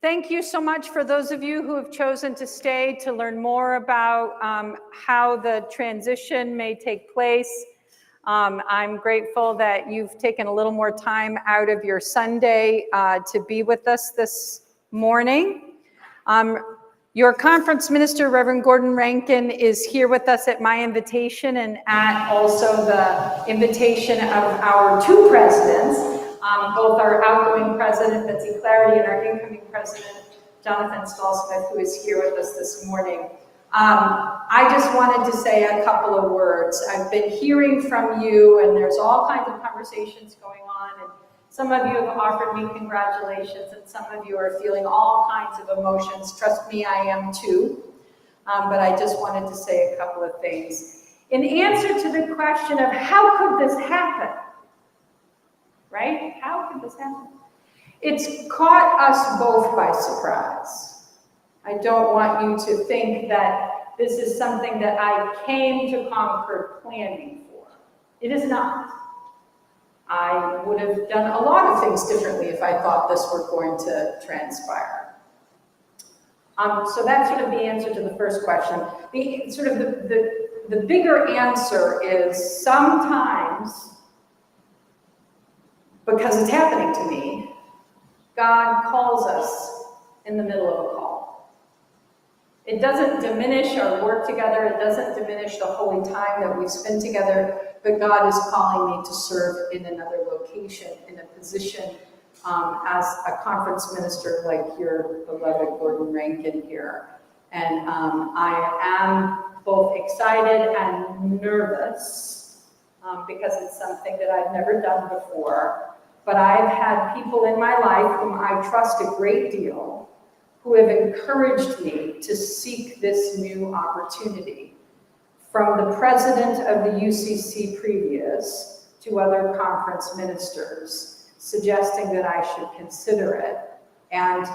Thank you so much for those of you who have chosen to stay to learn more about how the transition may take place. I'm grateful that you've taken a little more time out of your Sunday to be with us this morning. Your conference minister, Reverend Gordon Rankin, is here with us at my invitation and at also the invitation of our two presidents, both our outgoing president, Betsy Clarity, and our incoming president, Jonathan Stallsmith, who is here with us this morning. I just wanted to say a couple of words. I've been hearing from you, and there's all kinds of conversations going on, and some of you have offered me congratulations, and some of you are feeling all kinds of emotions. Trust me, I am too. But I just wanted to say a couple of things. In answer to the question of how could this happen, right? How could this happen? It's caught us both by surprise. I don't want you to think that this is something that I came to Concord planning for. It is not. I would have done a lot of things differently if I thought this were going to transpire. So that's sort of the answer to the first question. The bigger answer is sometimes, because it's happening to me, God calls us in the middle of a call. It doesn't diminish our work together. It doesn't diminish the holy time that we spend together, but God is calling me to serve in another location, in a position as a conference minister like your beloved Gordon Rankin here. And I am both excited and nervous because it's something that I've never done before. But I've had people in my life whom I trust a great deal who have encouraged me to seek this new opportunity. From the president of the UCC previous to other conference ministers, suggesting that I should consider it. And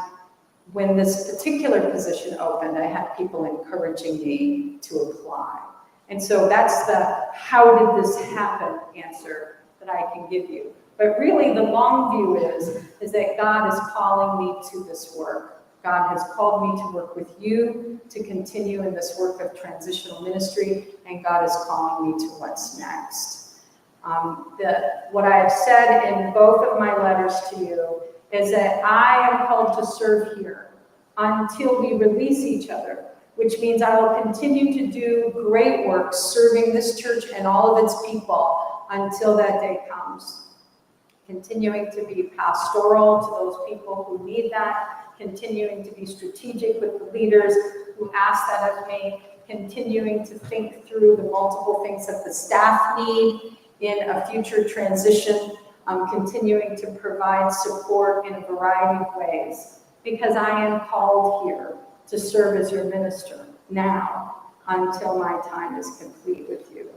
when this particular position opened, I had people encouraging me to apply. And so that's the how did this happen answer that I can give you. But really the long view is that God is calling me to this work. God has called me to work with you, to continue in this work of transitional ministry, and God is calling me to what's next. What I have said in both of my letters to you is that I am called to serve here until we release each other, which means I will continue to do great work serving this church and all of its people until that day comes. Continuing to be pastoral to those people who need that, continuing to be strategic with the leaders who ask that of me, continuing to think through the multiple things that the staff need in a future transition, continuing to provide support in a variety of ways, because I am called here to serve as your minister now until my time is complete with you.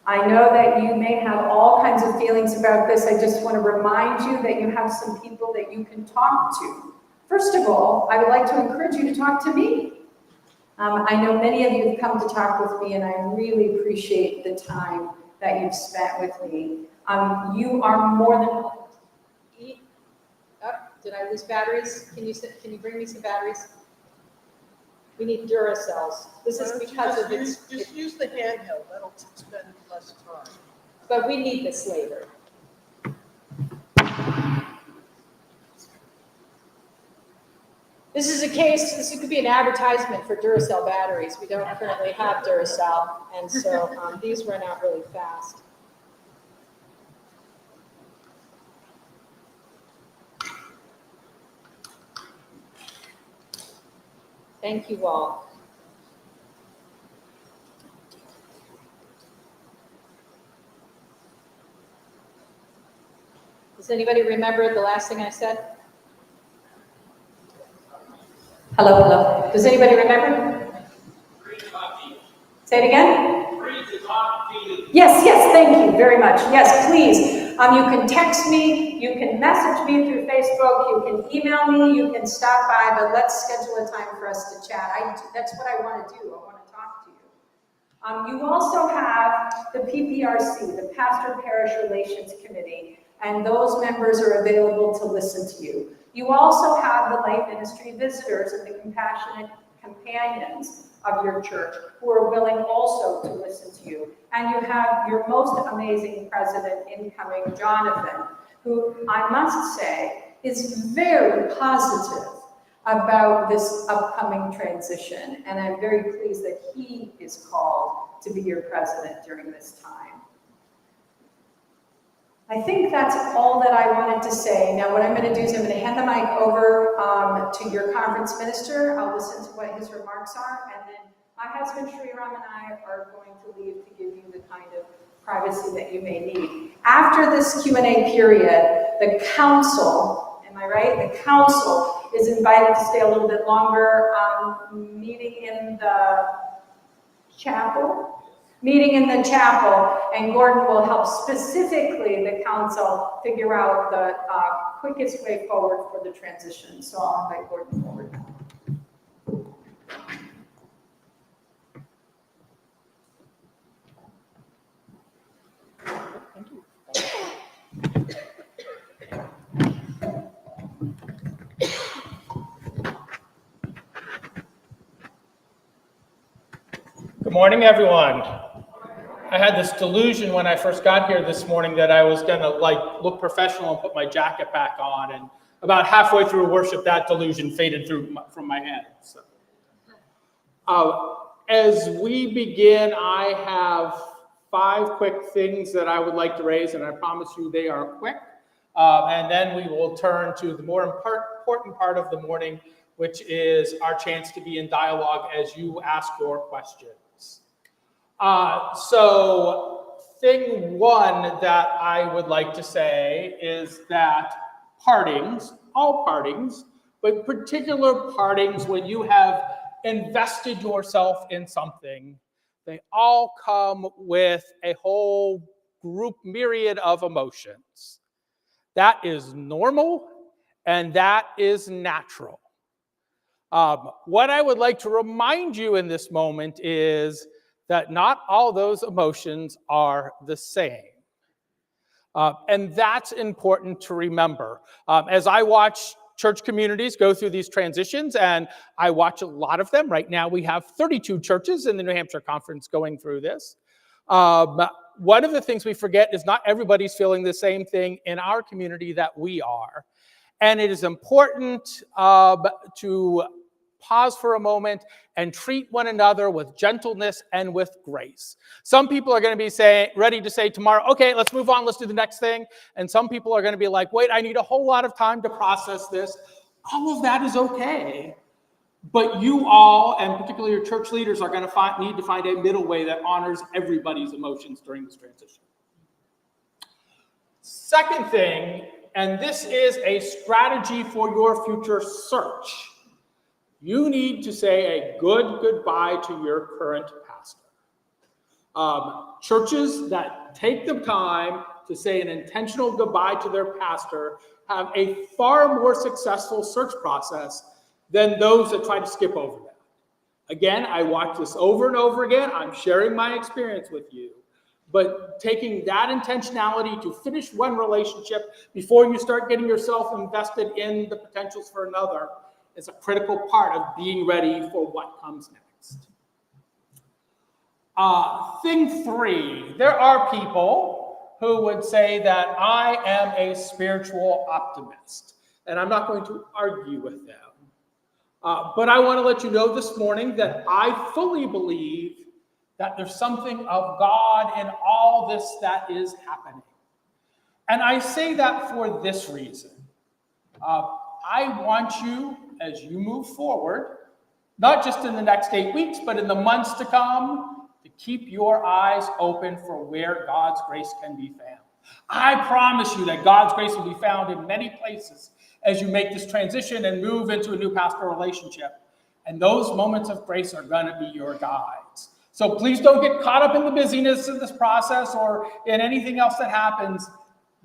I know that you may have all kinds of feelings about this. I just want to remind you that you have some people that you can talk to. First of all, I would like to encourage you to talk to me. I know many of you have come to talk with me, and I really appreciate the time that you've spent with me. You are more than welcome. Did I lose batteries? Can you bring me some batteries? We need Duracells. This is because of its... Just use the handheld. That'll spend less time. But we need this later. This is a case, this could be an advertisement for Duracell batteries. We don't currently have Duracell, and so these run out really fast. Thank you all. Does anybody remember the last thing I said? Hello, hello. Does anybody remember? Free coffee. Say it again? Free to talk to you. Yes, thank you very much. Yes, please. You can text me, you can message me through Facebook, you can email me, you can stop by, but let's schedule a time for us to chat. That's what I want to do. I want to talk to you. You also have the PPRC, the Pastor Parish Relations Committee, and those members are available to listen to you. You also have the lay ministry visitors and the compassionate companions of your church who are willing also to listen to you. And you have your most amazing president incoming, Jonathan, who I must say is very positive about this upcoming transition. And I'm very pleased that he is called to be your president during this time. I think that's all that I wanted to say. Now, what I'm going to do is I'm going to hand the mic over to your conference minister. I'll listen to what his remarks are, and then my husband, Sriram, and I are going to leave to give you the kind of privacy that you may need. After this Q&A period, the council, am I right? The council is invited to stay a little bit longer, meeting in the chapel. And Gordon will help specifically the council figure out the quickest way forward for the transition. So I'll invite Gordon forward now. Good morning, everyone. I had this delusion when I first got here this morning that I was gonna look professional and put my jacket back on, and about halfway through worship, that delusion faded from my head. So, as we begin, I have 5 quick things that I would like to raise, and I promise you they are quick. And then we will turn to the more important part of the morning, which is our chance to be in dialogue as you ask your questions. So thing 1 that I would like to say is that partings, all partings, but particular partings when you have invested yourself in something, they all come with a whole myriad of emotions. That is normal and that is natural. What I would like to remind you in this moment is that not all those emotions are the same. And that's important to remember. As I watch church communities go through these transitions, and I watch a lot of them. Right now we have 32 churches in the New Hampshire Conference going through this. One of the things we forget is not everybody's feeling the same thing in our community that we are. And it is important to pause for a moment and treat one another with gentleness and with grace. Some people are going to be ready to say tomorrow, okay, let's move on, let's do the next thing. And some people are going to be like, wait, I need a whole lot of time to process this. All of that is okay. But you all, and particularly your church leaders, are going to need to find a middle way that honors everybody's emotions during this transition. Second thing, and this is a strategy for your future search. You need to say a good goodbye to your current pastor. Churches that take the time to say an intentional goodbye to their pastor have a far more successful search process than those that try to skip over that. Again, I watch this over and over again. I'm sharing my experience with you. But taking that intentionality to finish one relationship before you start getting yourself invested in the potentials for another is a critical part of being ready for what comes next. Thing 3, there are people who would say that I am a spiritual optimist, and I'm not going to argue with them. But I want to let you know this morning that I fully believe that there's something of God in all this that is happening. And I say that for this reason. I want you, as you move forward, not just in the next 8 weeks, but in the months to come, to keep your eyes open for where God's grace can be found. I promise you that God's grace will be found in many places as you make this transition and move into a new pastoral relationship. And those moments of grace are going to be your guides. So please don't get caught up in the busyness of this process or in anything else that happens.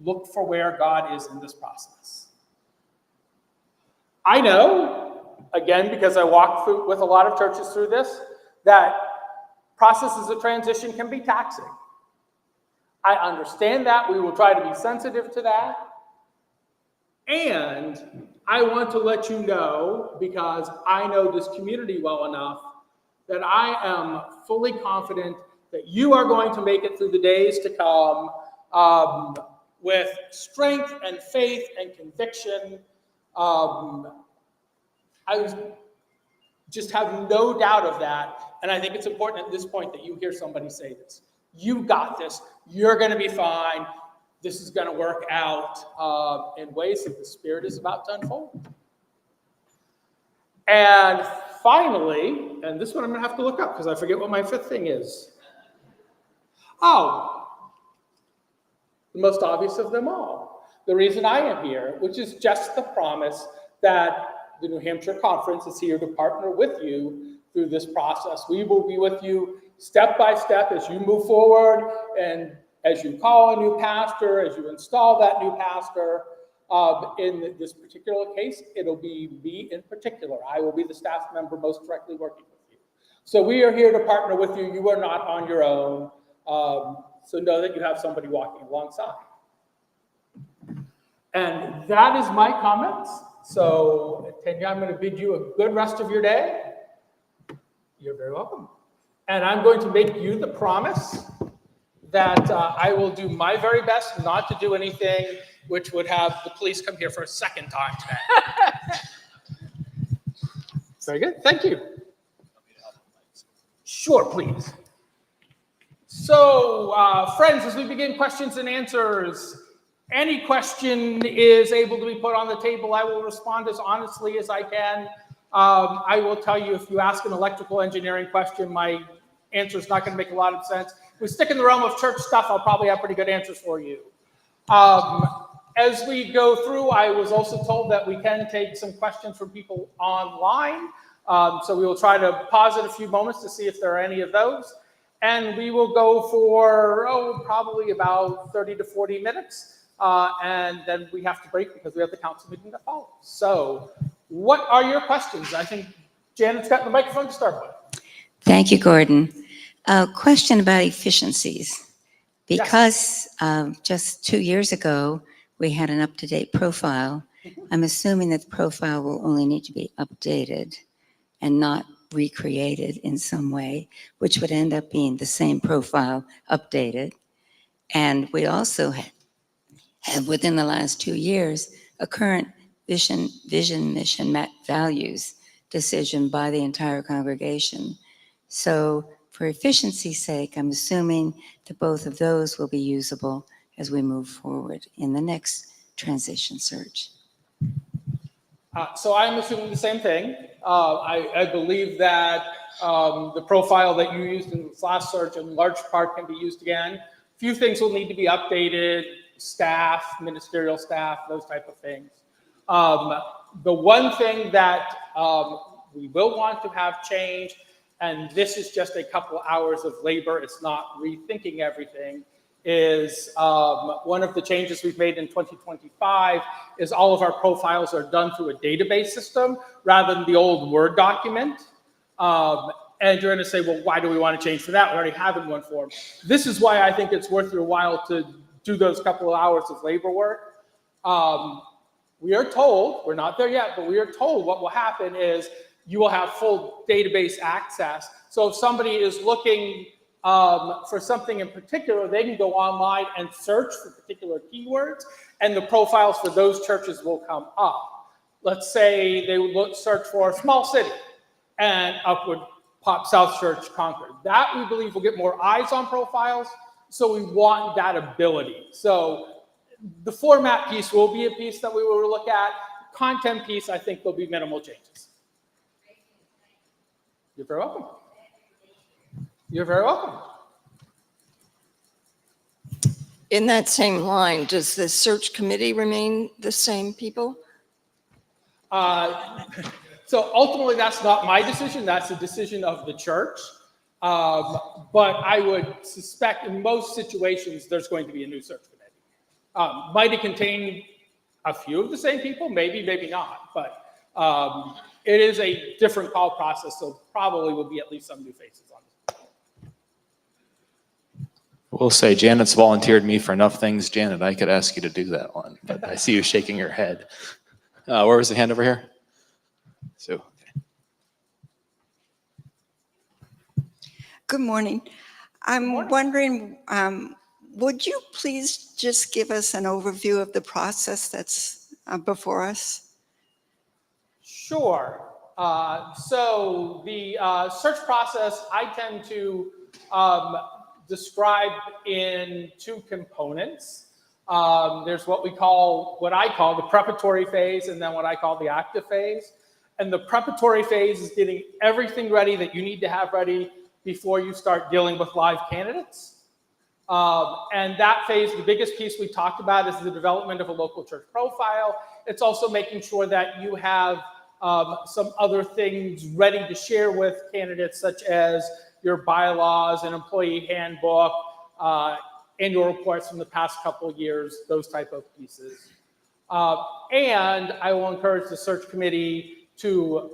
Look for where God is in this process. I know, again, because I walked through with a lot of churches through this, that processes of transition can be taxing. I understand that. We will try to be sensitive to that. And I want to let you know, because I know this community well enough, that I am fully confident that you are going to make it through the days to come with strength and faith and conviction. Just have no doubt of that. And I think it's important at this point that you hear somebody say this. You got this. You're going to be fine. This is going to work out in ways that the Spirit is about to unfold. And finally, and this one I'm going to have to look up because I forget what my fifth thing is. Oh, the most obvious of them all. The reason I am here, which is just the promise that the New Hampshire Conference is here to partner with you through this process. We will be with you step by step as you move forward and as you call a new pastor, as you install that new pastor. In this particular case, it'll be me in particular. I will be the staff member most directly working with you. So we are here to partner with you. You are not on your own. So know that you have somebody walking alongside. And that is my comments. So, Tanya, I'm going to bid you a good rest of your day. You're very welcome. And I'm going to make you the promise that I will do my very best not to do anything which would have the police come here for a second time today. Very good. Thank you. Sure, please. So, friends, as we begin questions and answers, any question is able to be put on the table. I will respond as honestly as I can. I will tell you, if you ask an electrical engineering question, my answer is not going to make a lot of sense. If we stick in the realm of church stuff, I'll probably have pretty good answers for you. As we go through, I was also told that we can take some questions from people online. So we will try to pause it a few moments to see if there are any of those. And we will go for, probably about 30 to 40 minutes. And then we have to break because we have the council meeting that follows. So what are your questions? I think Janet's got the microphone to start with. Thank you, Gordon. A question about efficiencies. Because just 2 years ago, we had an up-to-date profile. I'm assuming that the profile will only need to be updated and not recreated in some way, which would end up being the same profile updated. And we also have within the last 2 years, a current vision, mission, values decision by the entire congregation. So for efficiency's sake, I'm assuming that both of those will be usable as we move forward in the next transition search. So I'm assuming the same thing. I believe that the profile that you used in the last search in large part can be used again. A few things will need to be updated, staff, ministerial staff, those type of things. The one thing that we will want to have change, and this is just a couple hours of labor, it's not rethinking everything, is one of the changes we've made in 2025 is all of our profiles are done through a database system rather than the old Word document. And you're going to say, well, why do we want to change for that? We already have it in one form. This is why I think it's worth your while to do those couple of hours of labor work. We are told, we're not there yet, but we are told what will happen is you will have full database access. So if somebody is looking for something in particular, they can go online and search for particular keywords, and the profiles for those churches will come up. Let's say they would search for small city, and up would pop South Church Concord. That, we believe, will get more eyes on profiles, so we want that ability. So the format piece will be a piece that we will look at. Content piece, I think there'll be minimal changes. You're very welcome. You're very welcome. In that same line, does the search committee remain the same people? So ultimately, that's not my decision. That's the decision of the church. But I would suspect in most situations, there's going to be a new search committee. Might it contain a few of the same people? Maybe, maybe not. But it is a different call process, so probably will be at least some new faces on it. We'll say Janet's volunteered me for enough things. Janet, I could ask you to do that one, but I see you shaking your head. Where was the hand over here? Sue. Okay. Good morning. I'm Morning. wondering, would you please just give us an overview of the process that's before us? Sure. So the search process I tend to describe in two components. There's what I call the preparatory phase, and then what I call the active phase. And the preparatory phase is getting everything ready that you need to have ready before you start dealing with live candidates. And that phase, the biggest piece we talked about is the development of a local church profile. It's also making sure that you have some other things ready to share with candidates, such as your bylaws and employee handbook, annual reports from the past couple of years, those type of pieces. And I will encourage the search committee to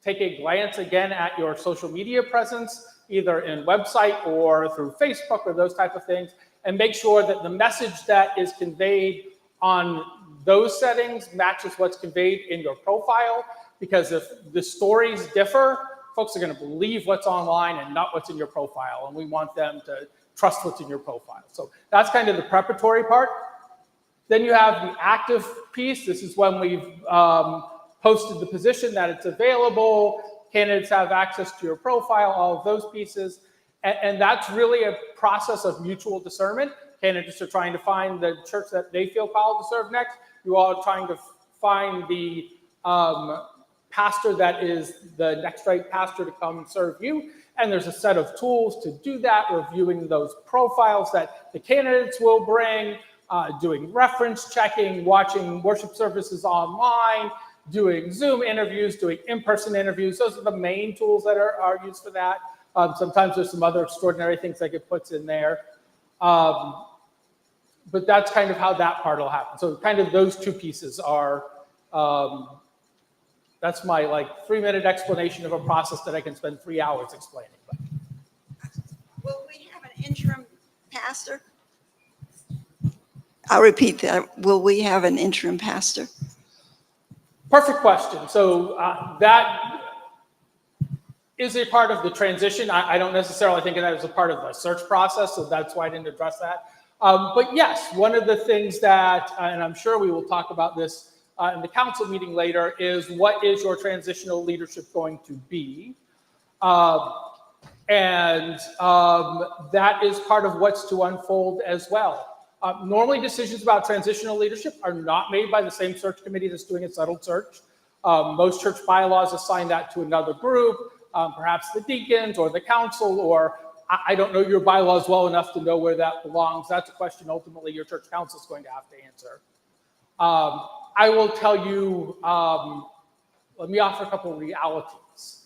take a glance again at your social media presence, either in website or through Facebook or those type of things, and make sure that the message that is conveyed on those settings matches what's conveyed in your profile. Because if the stories differ, folks are going to believe what's online and not what's in your profile, and we want them to trust what's in your profile. So that's kind of the preparatory part. Then you have the active piece. This is when we've posted the position that it's available, candidates have access to your profile, all of those pieces. And that's really a process of mutual discernment. Candidates are trying to find the church that they feel called to serve next. You all are trying to find the pastor that is the next right pastor to come and serve you. And there's a set of tools to do that, reviewing those profiles that the candidates will bring, doing reference checking, watching worship services online, doing Zoom interviews, doing in-person interviews. Those are the main tools that are used for that. Sometimes there's some other extraordinary things that get put in there. But that's kind of how that part will happen. So kind of those two pieces are, that's my 3-minute explanation of a process that I can spend 3 hours explaining. Will we have an interim pastor? I'll repeat that. Will we have an interim pastor? Perfect question. So that is a part of the transition. I don't necessarily think of that as a part of the search process, so that's why I didn't address that. But yes, one of the things that, and I'm sure we will talk about this in the council meeting later, is what is your transitional leadership going to be? And that is part of what's to unfold as well. Normally, decisions about transitional leadership are not made by the same search committee that's doing a settled search. Most church bylaws assign that to another group, perhaps the deacons or the council, or I don't know your bylaws well enough to know where that belongs. That's a question ultimately your church council is going to have to answer. I will tell you, let me offer a couple of realities.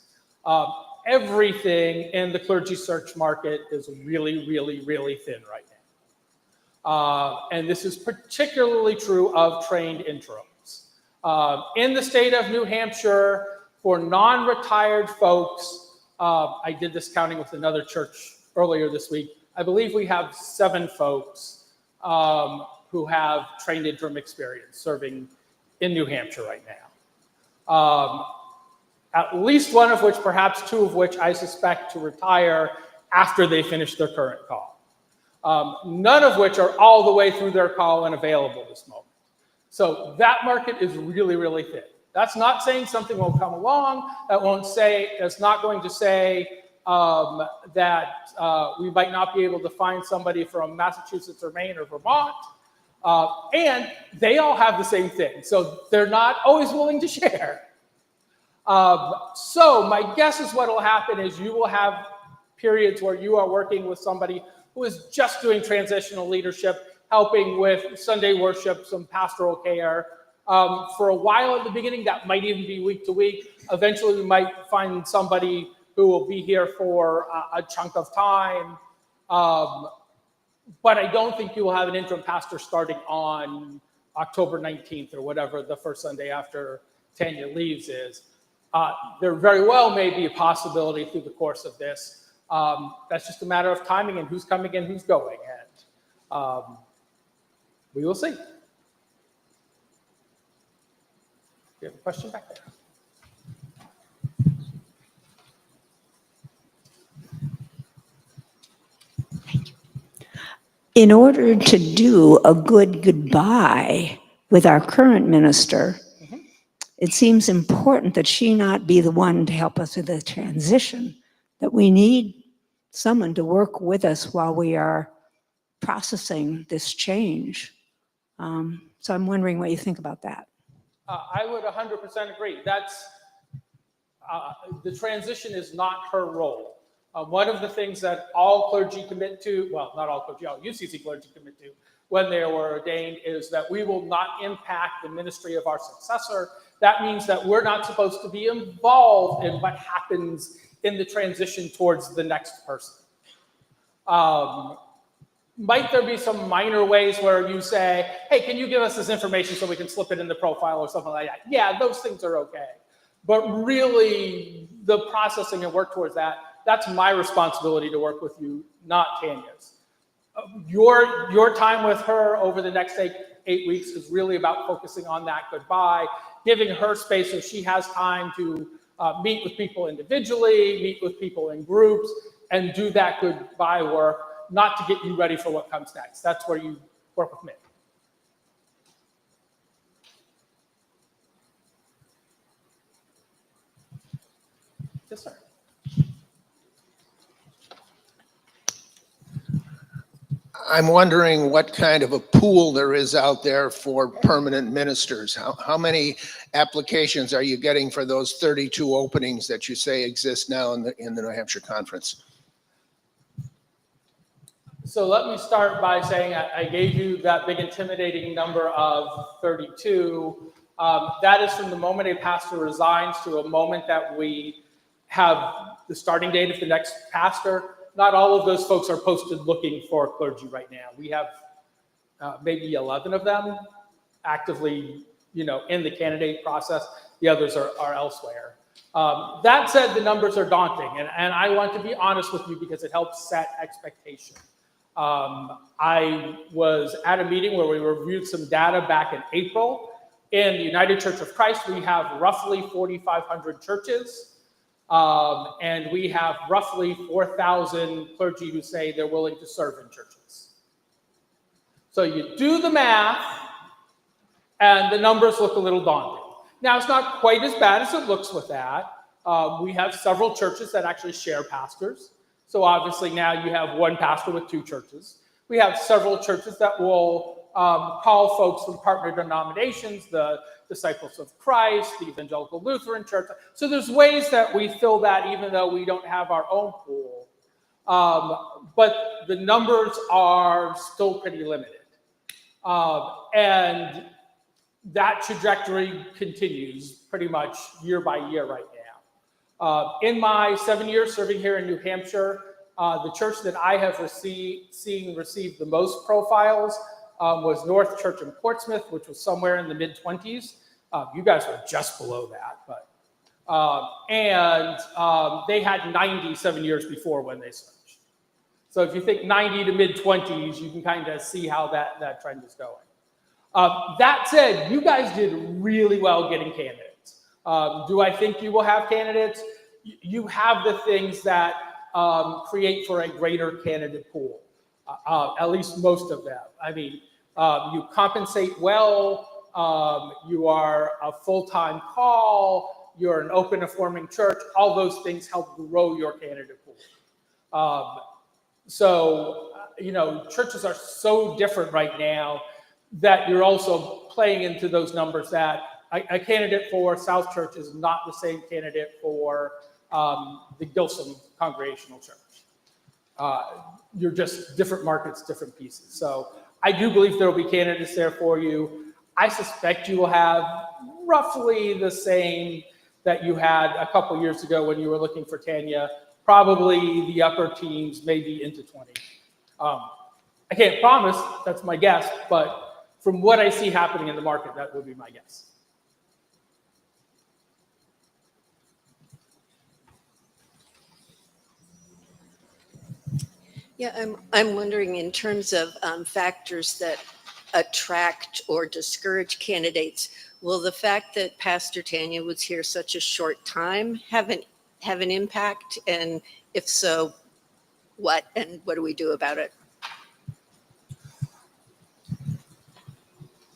Everything in the clergy search market is really, really, really thin right now. And this is particularly true of trained interims. In the state of New Hampshire, for non-retired folks, I did this counting with another church earlier this week. I believe we have 7 folks who have trained interim experience serving in New Hampshire right now. At least one of which, perhaps 2 of which, I suspect to retire after they finish their current call. None of which are all the way through their call and available this moment. So that market is really, really thin. That's not saying something won't come along. That's not going to say that we might not be able to find somebody from Massachusetts or Maine or Vermont. And they all have the same thing. So they're not always willing to share. So my guess is what will happen is you will have periods where you are working with somebody who is just doing transitional leadership, helping with Sunday worship, some pastoral care. For a while at the beginning, that might even be week to week. Eventually, we might find somebody who will be here for a chunk of time. But I don't think you will have an interim pastor starting on October 19th or whatever the first Sunday after Tanya leaves is. There very well may be a possibility through the course of this. That's just a matter of timing and who's coming and who's going. And we will see. question back there. In order to do a good goodbye with our current minister, it seems important that she not be the one to help us with the transition, that we need someone to work with us while we are processing this change. So I'm wondering what you think about that. I would 100% agree. That's, the transition is not her role. One of the things that all clergy commit to, well, not all clergy, all UCC clergy commit to when they were ordained is that we will not impact the ministry of our successor. That means that we're not supposed to be involved in what happens in the transition towards the next person. Might there be some minor ways where you say, hey, can you give us this information so we can slip it in the profile or something like that? Yeah, those things are okay. But really, the processing and work towards that, that's my responsibility to work with you, not Tanya's. Your time with her over the next 8 weeks is really about focusing on that goodbye, giving her space so she has time to meet with people individually, meet with people in groups, and do that goodbye work, not to get you ready for what comes next. That's where you work with me. Yes, sir. I'm wondering what kind of a pool there is out there for permanent ministers. How many applications are you getting for those 32 openings that you say exist now in the New Hampshire Conference? So let me start by saying I gave you that big intimidating number of 32. That is from the moment a pastor resigns to a moment that we have the starting date of the next pastor. Not all of those folks are posted looking for clergy right now. We have maybe 11 of them actively, in the candidate process. The others are elsewhere. That said, the numbers are daunting, and I want to be honest with you because it helps set expectation. I was at a meeting where we reviewed some data back in April. In the United Church of Christ, we have roughly 4,500 churches. And we have roughly 4,000 clergy who say they're willing to serve in churches. So you do the math, and the numbers look a little daunting. Now, it's not quite as bad as it looks with that. We have several churches that actually share pastors. So obviously now you have one pastor with 2 churches. We have several churches that will call folks from partner denominations, the Disciples of Christ, the Evangelical Lutheran Church. So there's ways that we fill that even though we don't have our own pool. But the numbers are still pretty limited. And that trajectory continues pretty much year by year right now. In my 7 years serving here in New Hampshire, the church that I have seen receive the most profiles was North Church in Portsmouth, which was somewhere in the mid-20s. You guys were just below that, but they had 90 7 years before when they searched. So if you think 90 to mid-20s, you can kind of see how that trend is going. That said, you guys did really well getting candidates. Do I think you will have candidates? You have the things that create for a greater candidate pool, at least most of them. I mean, you compensate well, you are a full-time call, you're an open affirming church, all those things help grow your candidate pool. Churches are so different right now that you're also playing into those numbers that a candidate for South Church is not the same candidate for the Gilson Congregational Church. You're just different markets, different pieces. So I do believe there will be candidates there for you. I suspect you will have roughly the same that you had a couple years ago when you were looking for Tanya, probably the upper teens, maybe into 20. I can't promise, that's my guess, but from what I see happening in the market, that would be my guess. Yeah, I'm wondering in terms of factors that attract or discourage candidates, will the fact that Pastor Tanya was here such a short time have an impact? And if so, what, and what do we do about it?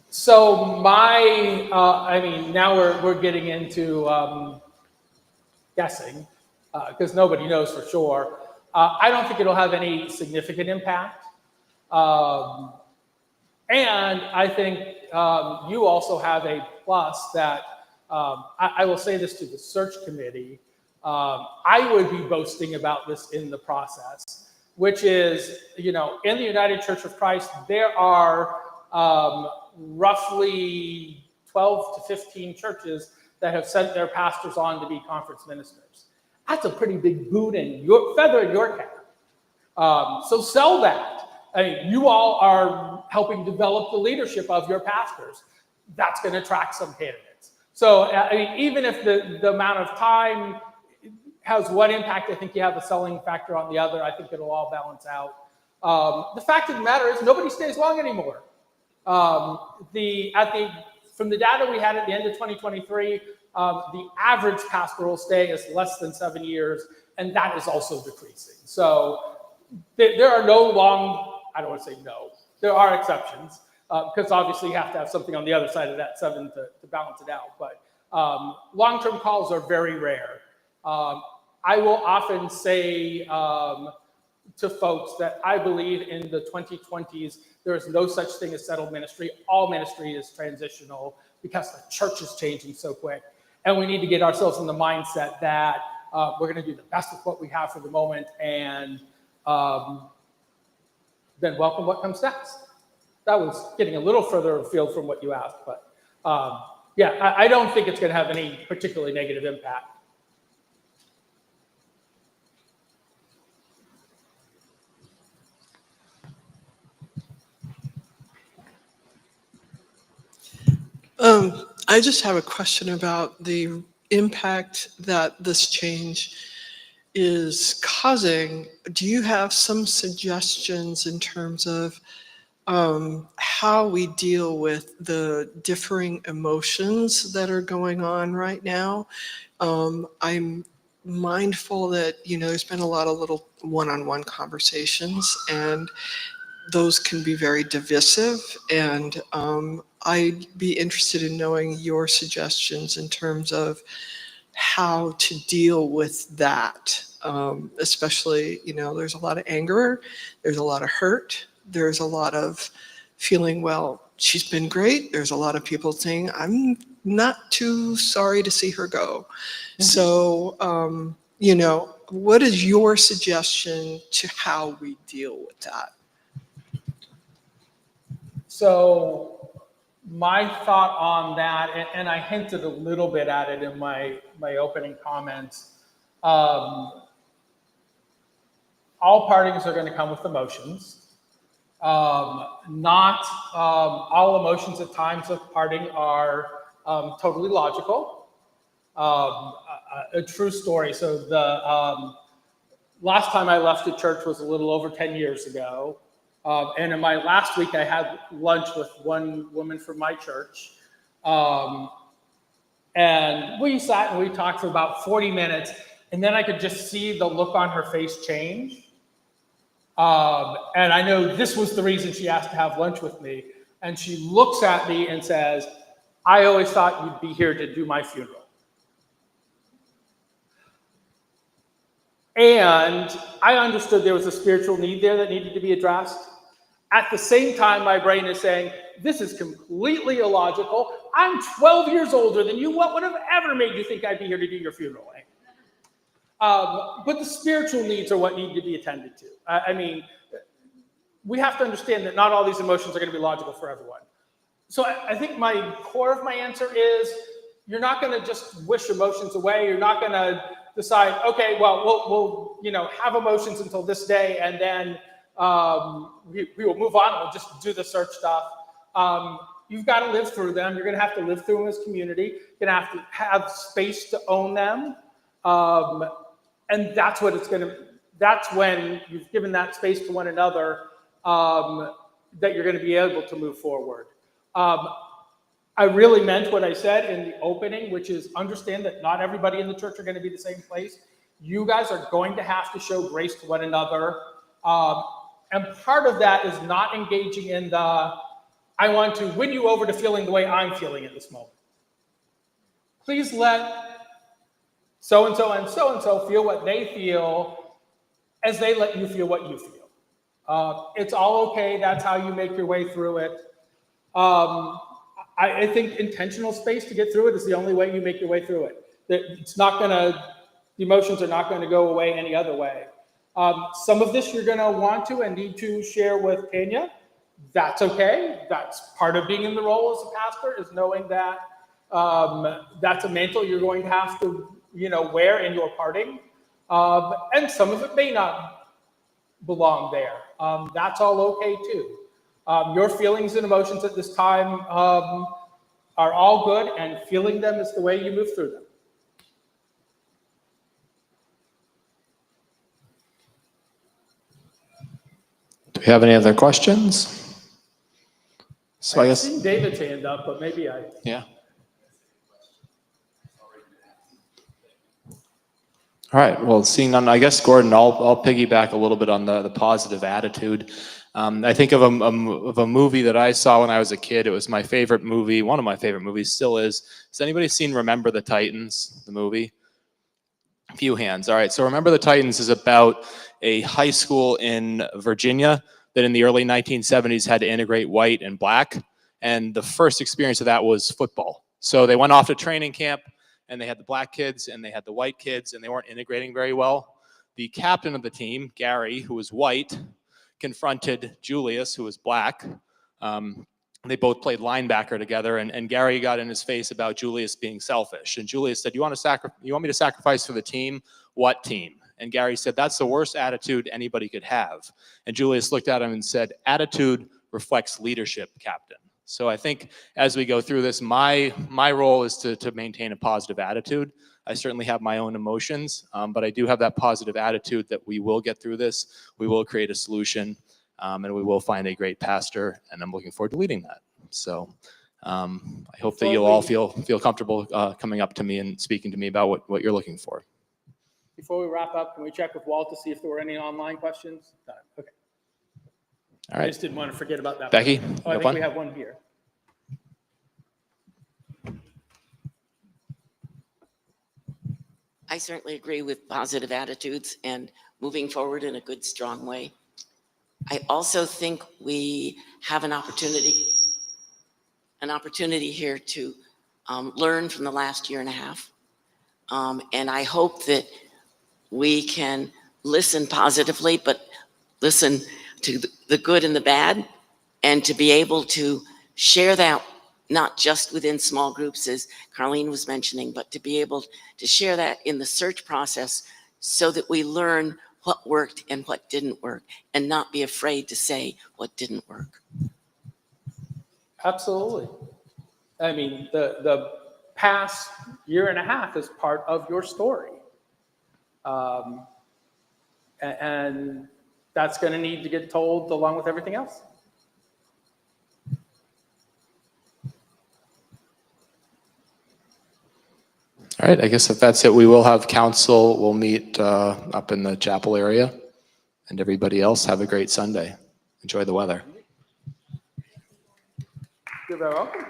So now we're getting into guessing, because nobody knows for sure. I don't think it'll have any significant impact. And I think you also have a plus that, I will say this to the search committee, I would be boasting about this in the process, which is, in the United Church of Christ, there are roughly 12 to 15 churches that have sent their pastors on to be conference ministers. That's a pretty big boon in your feather in your cap. So sell that. I mean, you all are helping develop the leadership of your pastors. That's going to attract some candidates. So even if the amount of time has one impact, I think you have a selling factor on the other. I think it'll all balance out. The fact of the matter is nobody stays long anymore. From the data we had at the end of 2023, the average pastoral stay is less than 7 years, and that is also decreasing. So there are no long, I don't want to say no, there are exceptions, because obviously you have to have something on the other side of that 7 to balance it out. But long-term calls are very rare. I will often say to folks that I believe in the 2020s, there is no such thing as settled ministry. All ministry is transitional because the church is changing so quick. And we need to get ourselves in the mindset that we're going to do the best with what we have for the moment, and then welcome what comes next. That was getting a little further afield from what you asked, but I don't think it's going to have any particularly negative impact. I just have a question about the impact that this change is causing. Do you have some suggestions in terms of how we deal with the differing emotions that are going on right now? I'm mindful that, there's been a lot of little one-on-one conversations, and those can be very divisive, and I'd be interested in knowing your suggestions in terms of how to deal with that. Especially, there's a lot of anger, there's a lot of hurt, there's a lot of feeling, well, she's been great. There's a lot of people saying, I'm not too sorry to see her go. Mm-hmm. So, what is your suggestion to how we deal with that? So my thought on that, and I hinted a little bit at it in my opening comments, all partings are going to come with emotions. Not all emotions at times of parting are totally logical. A true story. So the last time I left the church was a little over 10 years ago. And in my last week, I had lunch with one woman from my church. And we sat and we talked for about 40 minutes. And then I could just see the look on her face change. And I know this was the reason she asked to have lunch with me. And she looks at me and says, I always thought you'd be here to do my funeral. And I understood there was a spiritual need there that needed to be addressed. At the same time, my brain is saying, this is completely illogical. I'm 12 years older than you. What would have ever made you think I'd be here to do your funeral? But the spiritual needs are what need to be attended to. I mean, we have to understand that not all these emotions are going to be logical for everyone. So I think my core of my answer is, you're not going to just wish emotions away. You're not going to decide, okay, well, we'll have emotions until this day, and then we will move on. We'll just do the search stuff. You've got to live through them. You're going to have to live through them as community. You're going to have to have space to own them. And that's what it's going to, that's when you've given that space to one another, that you're going to be able to move forward. I really meant what I said in the opening, which is understand that not everybody in the church are going to be the same place. You guys are going to have to show grace to one another. And part of that is not engaging in the, I want to win you over to feeling the way I'm feeling at this moment. Please let so-and-so and so-and-so feel what they feel as they let you feel what you feel. It's all okay. That's how you make your way through it. I think intentional space to get through it is the only way you make your way through it. It's not the emotions are not going to go away any other way. Some of this you're going to want to and need to share with Tanya. That's okay. That's part of being in the role as a pastor, is knowing that that's a mantle you're going to have to, wear in your parting. And some of it may not belong there. That's all okay too. Your feelings and emotions at this time are all good, and feeling them is the way you move through them. Do we have any other questions? So I I've guess, seen David's hand up, but maybe yeah. All right, well, seeing none, I guess, Gordon, I'll piggyback a little bit on the positive attitude. I think of a movie that I saw when I was a kid. It was my favorite movie, one of my favorite movies, still is. Has anybody seen Remember the Titans, the movie? A few hands. All right, so Remember the Titans is about a high school in Virginia that in the early 1970s had to integrate white and black. And the first experience of that was football. So they went off to training camp, and they had the black kids and they had the white kids, and they weren't integrating very well. The captain of the team, Gary, who was white, confronted Julius, who was black. They both played linebacker together, and Gary got in his face about Julius being selfish. And Julius said, you want me to sacrifice for the team? What team? And Gary said, that's the worst attitude anybody could have. And Julius looked at him and said, attitude reflects leadership, Captain. So I think as we go through this, my role is to maintain a positive attitude. I certainly have my own emotions, but I do have that positive attitude that we will get through this. We will create a solution, and we will find a great pastor, and I'm looking forward to leading that. So I hope that you'll all feel comfortable coming up to me and speaking to me about what you're looking for. Before we wrap up, can we check with Walt to see if there were any online questions? No. Okay. All I right, just didn't want to forget about that. Becky, Oh, I you have think one? we have one here. I certainly agree with positive attitudes and moving forward in a good, strong way. I also think we have an opportunity here to learn from the last year and a half. And I hope that we can listen positively, but listen to the good and the bad, and to be able to share that not just within small groups, as Carlene was mentioning, but to be able to share that in the search process so that we learn what worked and what didn't work, and not be afraid to say what didn't work. Absolutely. I mean, the past year and a half is part of your story. And that's going to need to get told along with everything else. All right, I guess if that's it, we will have council. We'll meet up in the chapel area, and everybody else have a great Sunday. Enjoy the weather. You're very welcome.